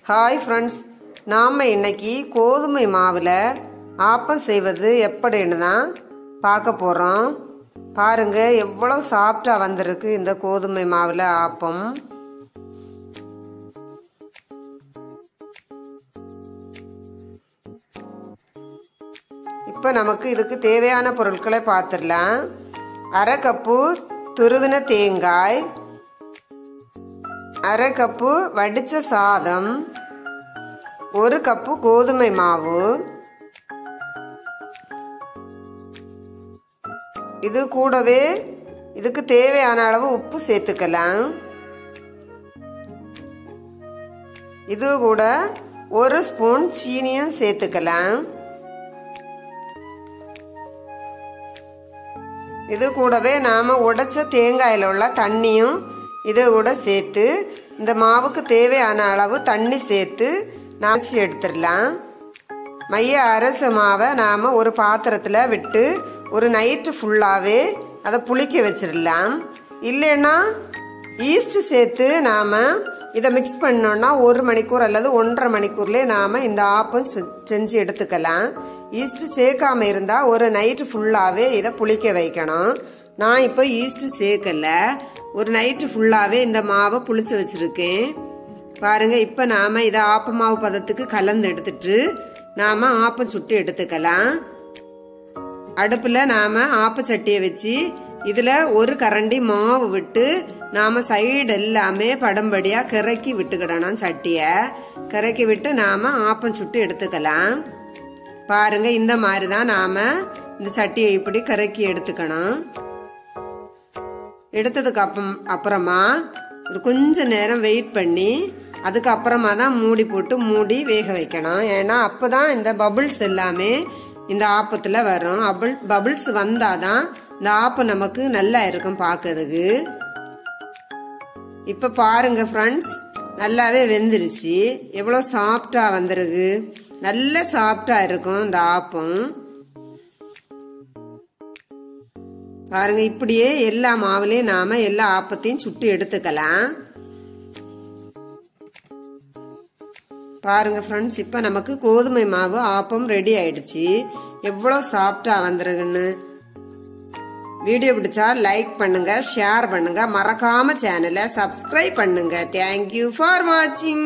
Hi friends, நாம் இன்னைக்கு கோதுமை மாவில் ஆப்பம் செய்வது எப்படின்னு தான் பார்க்க போகிறோம். பாருங்க எவ்வளோ சாஃப்டாக வந்திருக்கு இந்த கோதுமை மாவில் ஆப்பம். இப்போ நமக்கு இதுக்கு தேவையான பொருட்களை பார்த்துடலாம். அரை கப்பு துருவின தேங்காய், அரை கப்பு வடித்த சாதம், ஒரு கப்பு கோதுமை மாவு, இது கூடவே இதுக்கு தேவையான அளவு உப்பு சேர்த்துக்கலாம். இது கூட ஒரு ஸ்பூன் சீனியும் சேர்த்துக்கலாம். இது கூடவே நாம உடைச்ச தேங்காயில உள்ள தண்ணியும் இதை கூட சேர்த்து இந்த மாவுக்கு தேவையான அளவு தண்ணி சேர்த்து நாச்சி எடுத்துடலாம். மைய அரைச்ச மாவை நாம் ஒரு பாத்திரத்தில் விட்டு ஒரு நைட்டு ஃபுல்லாகவே அதை புளிக்க வச்சிடலாம். இல்லைன்னா ஈஸ்ட் சேர்த்து நாம் இதை மிக்ஸ் பண்ணோன்னா 1 மணிக்கூர் அல்லது 1.5 மணிக்கூர்லேயே நாம் இந்த ஆப்பம் செஞ்சு எடுத்துக்கலாம். ஈஸ்ட் சேர்க்காம இருந்தால் ஒரு நைட்டு ஃபுல்லாகவே இதை புளிக்க வைக்கணும். நான் இப்போ ஈஸ்ட் சேர்க்கலை, ஒரு நைட்டு ஃபுல்லாகவே இந்த மாவை புளிச்சு வச்சுருக்கேன். பாருங்கள், இப்போ நாம் இதை ஆப்ப மாவு பதத்துக்கு கலந்து எடுத்துட்டு நாம் ஆப்பம் சுட்டு எடுத்துக்கலாம். அடுப்பில் நாம் ஆப்பச்சட்டியை வச்சு இதில் ஒரு கரண்டி மாவு விட்டு நாம் சைடு எல்லாமே படம்படியாக கிறக்கி விட்டுக்கிடணும். சட்டியை கிறக்கி விட்டு நாம் ஆப்பம் சுட்டு எடுத்துக்கலாம். பாருங்கள், இந்த மாதிரி தான் நாம் இந்த சட்டியை இப்படி கிறக்கி எடுத்துக்கணும். எடுத்ததுக்கு அப்புறமா ஒரு கொஞ்ச நேரம் வெயிட் பண்ணி அதுக்கப்புறமா தான் மூடி போட்டு மூடி வேக வைக்கணும். ஏன்னா அப்போ தான் இந்த பபுள்ஸ் எல்லாமே இந்த ஆப்பத்தில் வரும். பபுள்ஸ் வந்தால் தான் இந்த ஆப்பம் நமக்கு நல்லா இருக்கும் பார்க்கறதுக்கு. இப்போ பாருங்க ஃப்ரெண்ட்ஸ், நல்லாவே வெந்துருச்சு. எவ்வளோ சாஃப்டாக வந்துருக்கு, நல்ல சாஃப்டாக இருக்கும் இந்த ஆப்பம். பாருங்க, இப்படியே எல்லா மாவுலையும் நாம எல்லா ஆப்பத்தையும் சுட்டு எடுத்துக்கலாம். பாருங்க ஃப்ரெண்ட்ஸ், இப்போ நமக்கு கோதுமை மாவு ஆப்பம் ரெடி ஆயிடுச்சு. எவ்வளோ சாஃப்டாக வந்துருக்குன்னு. வீடியோ பிடிச்சா லைக் பண்ணுங்க, ஷேர் பண்ணுங்க, மறக்காம சேனலை சப்ஸ்கிரைப் பண்ணுங்க. தேங்க்யூ ஃபார் வாட்சிங்.